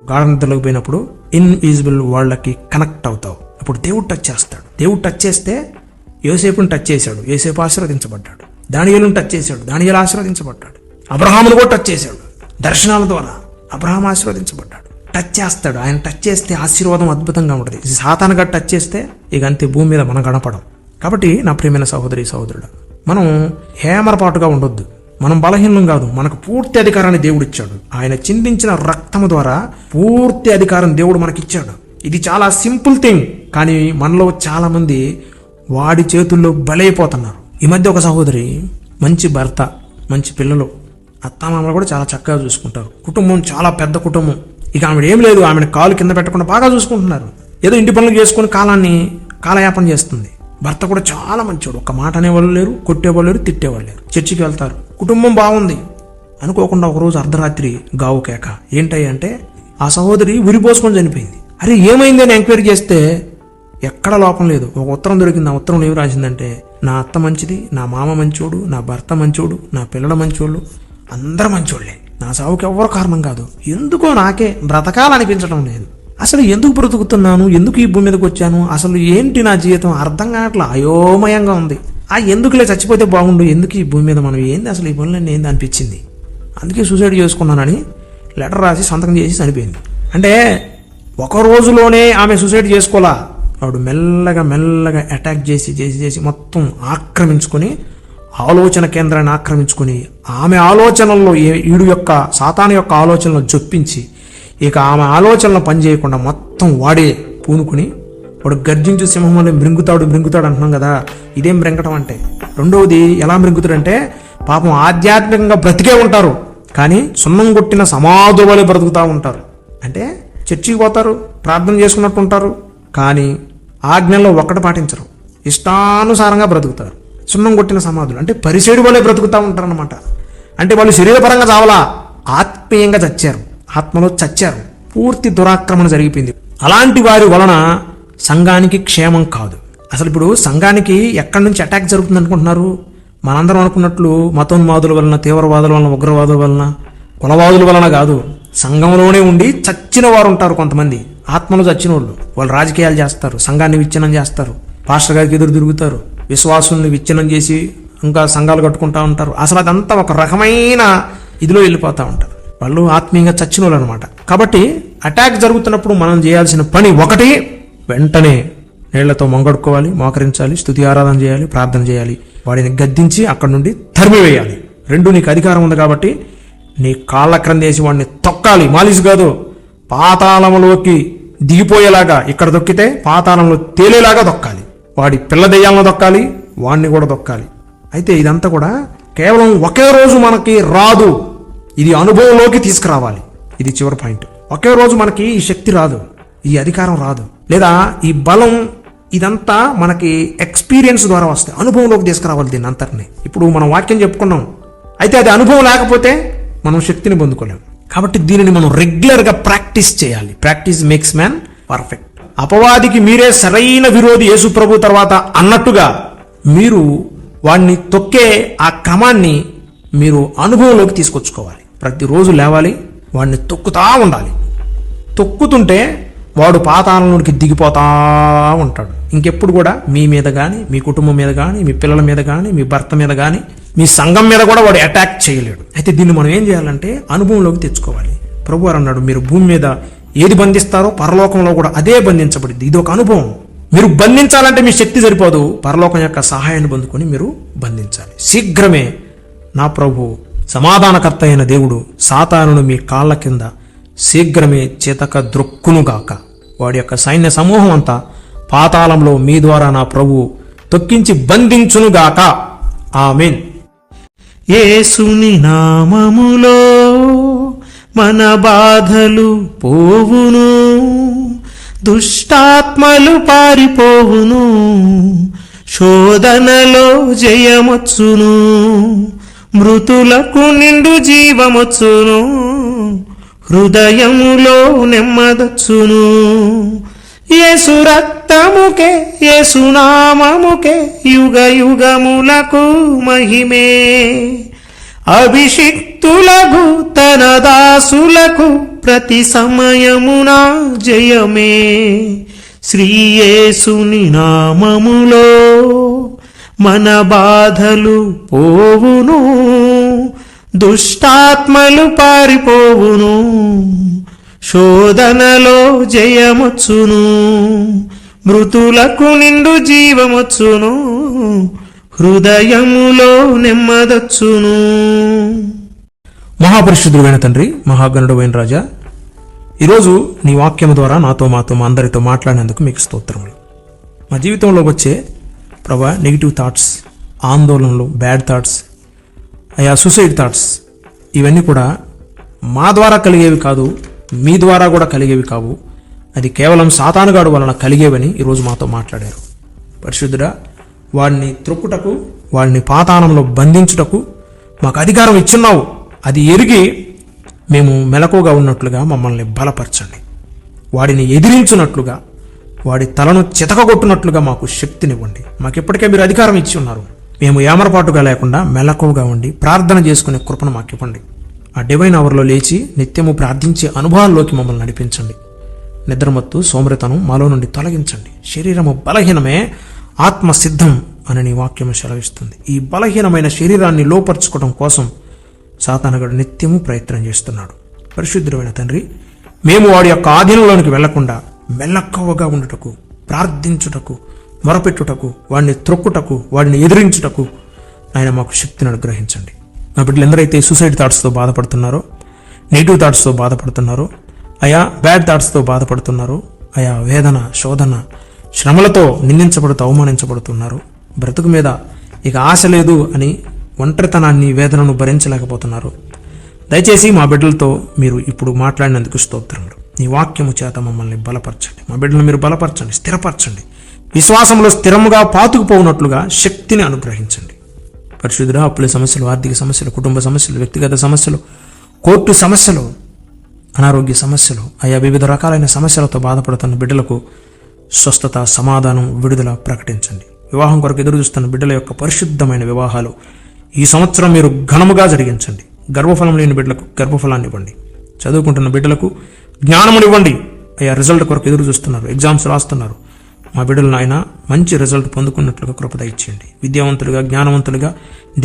గాఢ నిద్రలోకి పోయినప్పుడు ఇన్విజిబుల్ వరల్డ్కి కనెక్ట్ అవుతావు. అప్పుడు దేవుడు టచ్ చేస్తాడు. దేవుడు టచ్ చేస్తే యోసేపుని టచ్ చేశాడు, యోసేపు ఆశీర్వదించబడ్డాడు. దానియేలుని టచ్ చేశాడు, దానియేలు ఆశీర్వదించబడ్డాడు. అబ్రహామును కూడా టచ్ చేశాడు. దర్శనాల ద్వారా అబ్రహాం ఆశీర్వదించబడ్డాడు. టచ్ చేస్తాడు. ఆయన టచ్ చేస్తే ఆశీర్వాదం అద్భుతంగా ఉంటుంది. సాతానుగా టచ్ చేస్తే ఇక అంతే, భూమి మీద మనం గడపడం. కాబట్టి నా ప్రియమైన సహోదరి సహోదరుడు, మనం హేమరపాటుగా ఉండొద్దు. మనం బలహీనం కాదు, మనకు పూర్తి అధికారాన్ని దేవుడు ఇచ్చాడు. ఆయన చిందించిన రక్తము ద్వారా పూర్తి అధికారం దేవుడు మనకిచ్చాడు. ఇది చాలా సింపుల్ థింగ్, కానీ మనలో చాలా మంది వాడి చేతుల్లో బలైపోతున్నారు. ఈ మధ్య ఒక సహోదరి, మంచి భర్త, మంచి పిల్లలు, అత్తామామలు కూడా చాలా చక్కగా చూసుకుంటారు. కుటుంబం చాలా పెద్ద కుటుంబం. ఇక ఆమె ఏం లేదు, ఆమెను కాలు కింద పెట్టకుండా బాగా చూసుకుంటున్నారు. ఏదో ఇంటి పనులు చేసుకుని కాలయాపన చేస్తుంది. భర్త కూడా చాలా మంచివాడు. ఒక్క మాట అనేవాళ్ళు లేరు, కొట్టేవాళ్ళు లేరు, తిట్టేవాళ్ళు లేరు. చర్చికి వెళ్తారు, కుటుంబం బాగుంది. అనుకోకుండా ఒకరోజు అర్ధరాత్రి గావు కేక. ఏంటయ్య అంటే ఆ సహోదరి ఉరిపోసుకొని చనిపోయింది. అరే ఏమైంది అని ఎంక్వైరీ చేస్తే ఎక్కడ లోపం లేదు. ఒక ఉత్తరం దొరికింది. ఆ ఉత్తరం ఏమి రాసిందంటే, నా అత్త మంచిది, నా మామ మంచోడు, నా భర్త మంచోడు, నా పిల్లల మంచోళ్ళు, అందరూ మంచోళ్ళే. నా సావుకి ఎవ్వరు కారణం కాదు. ఎందుకో నాకే బ్రతకాలనిపించడం లేదు. అసలు ఎందుకు బ్రతుకుతున్నాను, ఎందుకు ఈ భూమి మీదకి వచ్చాను, అసలు ఏంటి నా జీవితం అర్థం కావట్లా, అయోమయంగా ఉంది. ఎందుకులే చచ్చిపోతే బాగుండు, ఎందుకు ఈ భూమి మీద మనం ఏంది, అసలు ఈ పనులన్నీ ఏంది అనిపించింది. అందుకే సూసైడ్ చేసుకున్నానని లెటర్ రాసి సంతకం చేసి చనిపోయింది. అంటే ఒక రోజులోనే ఆమె సూసైడ్ చేసుకోలా. వాడు మెల్లగా అటాక్ చేసి మొత్తం ఆక్రమించుకొని, ఆలోచన కేంద్రాన్ని ఆక్రమించుకొని, ఆమె ఆలోచనల్లో సాతాను యొక్క ఆలోచనలు జొప్పించి ఇక ఆమె ఆలోచనలు పనిచేయకుండా మొత్తం వాడే పూనుకుని వాడు గర్జించు సింహం వల్ల మృంగుతాడు అంటున్నాం కదా, ఇదేం మృంగటం అంటే. రెండవది ఎలా మృంగుతాడంటే, పాపం ఆధ్యాత్మికంగా బ్రతికే ఉంటారు కానీ సున్నం కొట్టిన సమాధుల వలె బ్రతుకుతూ ఉంటారు. అంటే చర్చికి పోతారు, ప్రార్థన చేసుకున్నట్టు ఉంటారు కానీ ఆజ్ఞల్లో ఒక్కటి పాటించరు, ఇష్టానుసారంగా బ్రతుకుతారు. సున్నం కొట్టిన సమాధులు అంటే పరిసేడు వలె బ్రతుకుతూ ఉంటారు అన్నమాట. అంటే వాళ్ళు శరీరపరంగా చావలా, ఆత్మీయంగా చచ్చారు, ఆత్మలో చచ్చారు, పూర్తి దురాక్రమణ జరిగిపోయింది. అలాంటి వారి వలన సంఘానికి క్షేమం కాదు. అసలు ఇప్పుడు సంఘానికి ఎక్కడి నుంచి అటాక్ జరుగుతుంది అనుకుంటున్నారు? మనందరం అనుకున్నట్లు మతోన్మాదుల వలన, తీవ్రవాదుల వలన, ఉగ్రవాదుల వలన, కులవాదుల వలన కాదు. సంఘంలోనే ఉండి చచ్చిన వారు ఉంటారు కొంతమంది, ఆత్మలో చచ్చిన వాళ్ళు రాజకీయాలు చేస్తారు, సంఘాన్ని విచ్ఛిన్నం చేస్తారు, పాస్టర్ గారికి ఎదురు తిరుగుతారు, విశ్వాసుల్ని విచ్ఛిన్నం చేసి ఇంకా సంఘాలు కట్టుకుంటా ఉంటారు. అసలు అదంతా ఒక రకమైన ఇదిలో వెళ్ళిపోతూ ఉంటారు. వాళ్ళు ఆత్మీయంగా చచ్చిన వాళ్ళు అనమాట. కాబట్టి అటాక్ జరుగుతున్నప్పుడు మనం చేయాల్సిన పని ఒకటి, వెంటనే నీళ్లతో మొంగడుకోవాలి, మోకరించాలి, స్తుతి ఆరాధన చేయాలి, ప్రార్థన చేయాలి, వాడిని గద్దించి అక్కడి నుండి తరిమివేయాలి. రెండు, నీకు అధికారం ఉంది కాబట్టి నీ కాళ్ళ క్రిందేసి వాడిని తొక్కాలి. మాలిష్ కాదు, పాతాళంలోకి దిగిపోయేలాగా, ఇక్కడ దొక్కితే పాతాళంలో తేలేలాగా దొక్కాలి. వాడి పిల్ల దెయ్యాలను దొక్కాలి, వాడిని కూడా దొక్కాలి. అయితే ఇదంతా కూడా కేవలం ఒకే రోజు మనకి రాదు, ఇది అనుభవంలోకి తీసుకురావాలి. ఇది చివరి పాయింట్. ఒకే రోజు మనకి ఈ శక్తి రాదు, ఈ అధికారం రాదు, లేదా ఈ బలం, ఇదంతా మనకి ఎక్స్పీరియన్స్ ద్వారా వస్తాయి. అనుభవంలోకి తీసుకురావాలి దీన్ని అంతటిని. ఇప్పుడు మనం వాక్యం చెప్పుకున్నాం, అయితే అది అనుభవం లేకపోతే మనం శక్తిని పొందుకోలేము. కాబట్టి దీనిని మనం రెగ్యులర్గా ప్రాక్టీస్ చేయాలి. Practice makes man perfect. అపవాదికి మీరే సరైన విరోధి యేసు ప్రభు తర్వాత అన్నట్టుగా మీరు వాడిని తొక్కే ఆ క్రమాన్ని మీరు అనుభవంలోకి తీసుకొచ్చుకోవాలి. ప్రతిరోజు లేవాలి, వాడిని తొక్కుతా ఉండాలి. తొక్కుతుంటే వాడు పాతాళంలోకి దిగిపోతా ఉంటాడు. ఇంకెప్పుడు కూడా మీ మీద కానీ, మీ కుటుంబం మీద కానీ, మీ పిల్లల మీద కానీ, మీ భర్త మీద కానీ, మీ సంఘం మీద కూడా వాడు అటాక్ చేయలేడు. అయితే దీన్ని మనం ఏం చేయాలంటే అనుభవంలోకి తెచ్చుకోవాలి. ప్రభు వారు అన్నాడు, మీరు భూమి మీద ఏది బంధిస్తారో పరలోకంలో కూడా అదే బంధించబడింది. ఇది ఒక అనుభవం. మీరు బంధించాలంటే మీ శక్తి సరిపోదు, పరలోకం యొక్క సహాయాన్ని పొందుకొని మీరు బంధించాలి. శీఘ్రమే నా ప్రభు సమాధానకర్త అయిన దేవుడు సాతానును మీ కాళ్ళ కింద శీఘ్రమే చేతక ద్రొక్కునుగాక. వాడి యొక్క సైన్య సమూహం అంతా పాతాళంలో మీ ద్వారా నా ప్రభు తొక్కించి బంధించునుగాక. ఆమేన్. యేసుని నామములో మన బాధలు పోవును, దుష్టాత్మలు పారిపోవును, శోధనలో జయమొచ్చును, మృతులకు నిండు జీవమొచ్చును, హృదయములో నెమ్మదొచ్చును. యేసు రక్తముకే, యేసు నామముకే యుగ యుగములకు మహిమే. అభిషిక్తులకు తన దాసులకు ప్రతి సమయమున జయమే. శ్రీ యేసుని నామములో మన బాధలు పోవును, దుష్టాత్మలు పారిపోవును, శోధనలో జయమొచ్చును, మృతులకు నిండు జీవమొచ్చును, హృదయములో నెమ్మదొచ్చును. మహాపరిశుద్ధుడైన తండ్రి, మహాగణుడైన రాజా, ఈరోజు నీ వాక్యము ద్వారా నాతో మాతో మా అందరితో మాట్లాడినందుకు మీకు స్తోత్రములు. మా జీవితంలోకి వచ్చే ప్రభా నెగిటివ్ థాట్స్, ఆందోళనలు, బ్యాడ్ థాట్స్, సూసైడ్ థాట్స్, ఇవన్నీ కూడా మా ద్వారా కలిగేవి కాదు, మీ ద్వారా కూడా కలిగేవి కావు. అది కేవలం సాతానుగాడు వలన కలిగేవని ఈరోజు మాతో మాట్లాడారు. పరిశుద్ధుడా, వాడిని త్రొక్కుటకు, వాడిని పాతాళంలో బంధించుటకు మాకు అధికారం ఇచ్చున్నావు. అది ఎరిగి మేము మెలకుగా ఉన్నట్లుగా మమ్మల్ని బలపరచండి. వాడిని ఎదిరించున్నట్లుగా, వాడి తలను చితకగొట్టునట్లుగా మాకు శక్తినివ్వండి. మాకు ఇప్పటికే మీరు అధికారం ఇచ్చి ఉన్నారు. మేము ఏమరపాటుగా లేకుండా మెలకువగా ఉండి ప్రార్థన చేసుకునే కృపను మాకు ఇవ్వండి. ఆ డివైన్ అవర్లో లేచి నిత్యము ప్రార్థించే అనుభవాల్లోకి మమ్మల్ని నడిపించండి. నిద్రమత్తు, సోమరితనం మాలో నుండి తొలగించండి. శరీరము బలహీనమే, ఆత్మ సిద్ధం అని నీ వాక్యము సెలవిస్తుంది. ఈ బలహీనమైన శరీరాన్ని లోపరుచుకోవడం కోసం సాతానుగాడు నిత్యము ప్రయత్నం చేస్తున్నాడు. పరిశుద్ధుడైన తండ్రి, మేము వాడి యొక్క ఆధీనంలోనికి వెళ్లకుండా మెల్లక్కువగా ఉండుటకు, ప్రార్థించుటకు, మొరపెట్టుటకు, వాడిని త్రొక్కుటకు, వాడిని ఎదిరించుటకు ఆయన మాకు శక్తిని అనుగ్రహించండి. నా బిడ్డలు ఎందరైతే సూసైడ్ థాట్స్తో బాధపడుతున్నారో, నెగిటివ్ థాట్స్తో బాధపడుతున్నారో, అయా బ్యాడ్ థాట్స్తో బాధపడుతున్నారు, అయా వేదన, శోధన, శ్రమలతో నిందించబడుతూ అవమానించబడుతున్నారు, బ్రతుకు మీద ఇక ఆశ లేదు అని ఒంటరితనాన్ని, వేదనను భరించలేకపోతున్నారు. దయచేసి మా బిడ్డలతో మీరు ఇప్పుడు మాట్లాడినందుకు స్తోత్రములు. నీ వాక్యము చేత మమ్మల్ని బలపరచండి. మా బిడ్డలను మీరు బలపరచండి, స్థిరపరచండి. విశ్వాసంలో స్థిరముగా పాతుకుపోనట్లుగా శక్తిని అనుగ్రహించండి. పరిశుద్ధుడా, అప్పుల సమస్యలు, ఆర్థిక సమస్యలు, కుటుంబ సమస్యలు, వ్యక్తిగత సమస్యలు, కోర్టు సమస్యలు, అనారోగ్య సమస్యలు, అయా వివిధ రకాలైన సమస్యలతో బాధపడుతున్న బిడ్డలకు స్వస్థత, సమాధానం, విడుదల ప్రకటించండి. వివాహం కొరకు ఎదురు చూస్తున్న బిడ్డల యొక్క పరిశుద్ధమైన వివాహాలు ఈ సంవత్సరం మీరు ఘనముగా జరిగించండి. గర్భఫలం లేని బిడ్డలకు గర్భఫలాన్ని ఇవ్వండి. చదువుకుంటున్న బిడ్డలకు జ్ఞానమునివ్వండి. అయ్యా రిజల్ట్ కొరకు ఎదురు చూస్తున్నారు, ఎగ్జామ్స్ రాస్తున్నారు. మా బిడ్డలను ఆయన మంచి రిజల్ట్ పొందుకున్నట్లుగా కృప దయచేయండి. విద్యావంతులుగా, జ్ఞానవంతులుగా,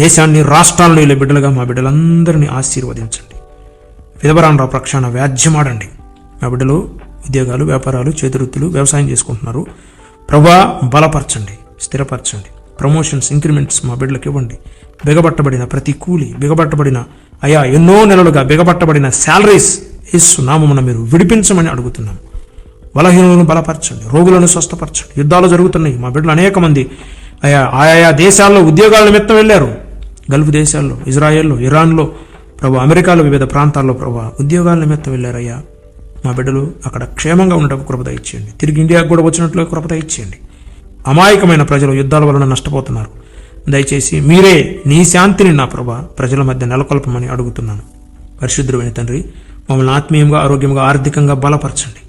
దేశాన్ని, రాష్ట్రాలను వెళ్ళే బిడ్డలుగా మా బిడ్డలందరినీ ఆశీర్వదించండి. విధవరాండ్ర ప్రక్షాళన వ్యాజ్యమాడండి. మా బిడ్డలు ఉద్యోగాలు, వ్యాపారాలు, చేతివృత్తులు, వ్యవసాయం చేసుకుంటున్నారు. ప్రభువా బలపరచండి, స్థిరపరచండి. ప్రమోషన్స్, ఇంక్రిమెంట్స్ మా బిడ్డలకు ఇవ్వండి. బిగబట్టబడిన ప్రతి కూలి, బిగబట్టబడిన అయా ఎన్నో నెలలుగా బిగబట్టబడిన శాలరీస్ యేసు నామమున మీరు విడిపించమని అడుగుతున్నాం. బలహీనులను బలపరచండి, రోగులను స్వస్థపరచండి. యుద్ధాలు జరుగుతున్నాయి. మా బిడ్డలు అనేక మంది ఆయా దేశాల్లో ఉద్యోగాల నిమిత్తం వెళ్ళారు. గల్ఫ్ దేశాల్లో, ఇజ్రాయెల్లో, ఇరాన్లో, ప్రభు అమెరికాలో, వివిధ ప్రాంతాల్లో ప్రభు ఉద్యోగాల నిమిత్తం వెళ్ళారయ్యా. మా బిడ్డలు అక్కడ క్షేమంగా ఉండటకు కృప దయచేయండి. తిరిగి ఇండియాకు కూడా వచ్చినట్లుగా కృప దయచేయండి. అమాయకమైన ప్రజలు యుద్ధాల వలన నష్టపోతున్నారు. దయచేసి మీరే నీ శాంతిని నా ప్రభు ప్రజల మధ్య నెలకొల్పమని అడుగుతున్నాను. పరిశుద్ధుడైన తండ్రి, మమ్మల్ని ఆత్మీయంగా, ఆరోగ్యంగా, ఆర్థికంగా బలపరచండి.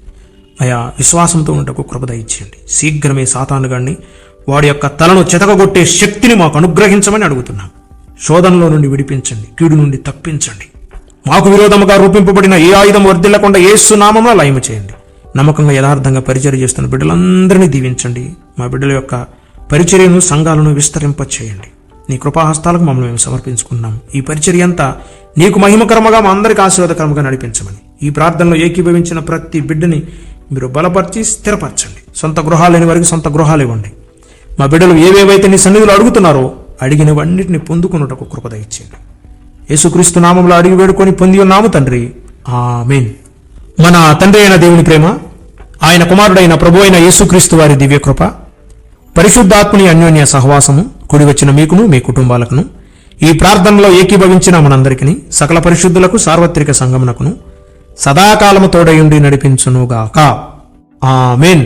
అయా విశ్వాసంతో ఉండటకు కృప దయచేయండి. శీఘ్రమే సాతానుగాన్ని, వాడి యొక్క తలను చెతకగొట్టే శక్తిని మాకు అనుగ్రహించమని అడుగుతున్నాం. శోధనలో నుండి విడిపించండి, కీడు నుండి తప్పించండి. మాకు విరోధముగా రూపింపబడిన ఏ ఆయుధం వర్ధిల్లకుండా యేసు నామములో లయము చేయండి. నమ్మకంగా, యథార్థంగా పరిచర్య చేస్తున్న బిడ్డలందరినీ దీవించండి. మా బిడ్డల యొక్క పరిచర్యను, సంఘాలను విస్తరింపచేయండి. నీ కృపాహస్తాలకు మమ్మల్ని మేము సమర్పించుకున్నాం. ఈ పరిచర్య అంతా నీకు మహిమకరముగా, మా అందరికీ ఆశీర్వాదకరముగా నడిపించమని ఈ ప్రార్థనలో ఏకీభవించిన ప్రతి బిడ్డని మీరు బలపరిచి స్థిరపరచండి. సొంత గృహాలు లేని వారికి సొంత గృహాలు ఇవ్వండి. మా బిడ్డలు ఏవేవైతే నీ సన్నిధిలో అడుగుతున్నారో అడిగినవన్నిటిని పొందుకున్నటకు కృప దయచేయండి. యేసుక్రీస్తు నామములో అడిగి వేడుకొని పొంది ఉన్నాము తండ్రి, ఆమేన్. మన తండ్రి అయిన దేవుని ప్రేమ, ఆయన కుమారుడైన ప్రభు అయిన యేసుక్రీస్తు వారి దివ్యకృప, పరిశుద్ధాత్మని అన్యోన్య సహవాసము కూడి వచ్చిన మీకును, మీ కుటుంబాలకును, ఈ ప్రార్థనలో ఏకీభవించిన మనందరికీ, సకల పరిశుద్ధులకు, సార్వత్రిక సంగమునకును సదాకాలము తోడయుండి నడిపించునుగాక. ఆమేన్.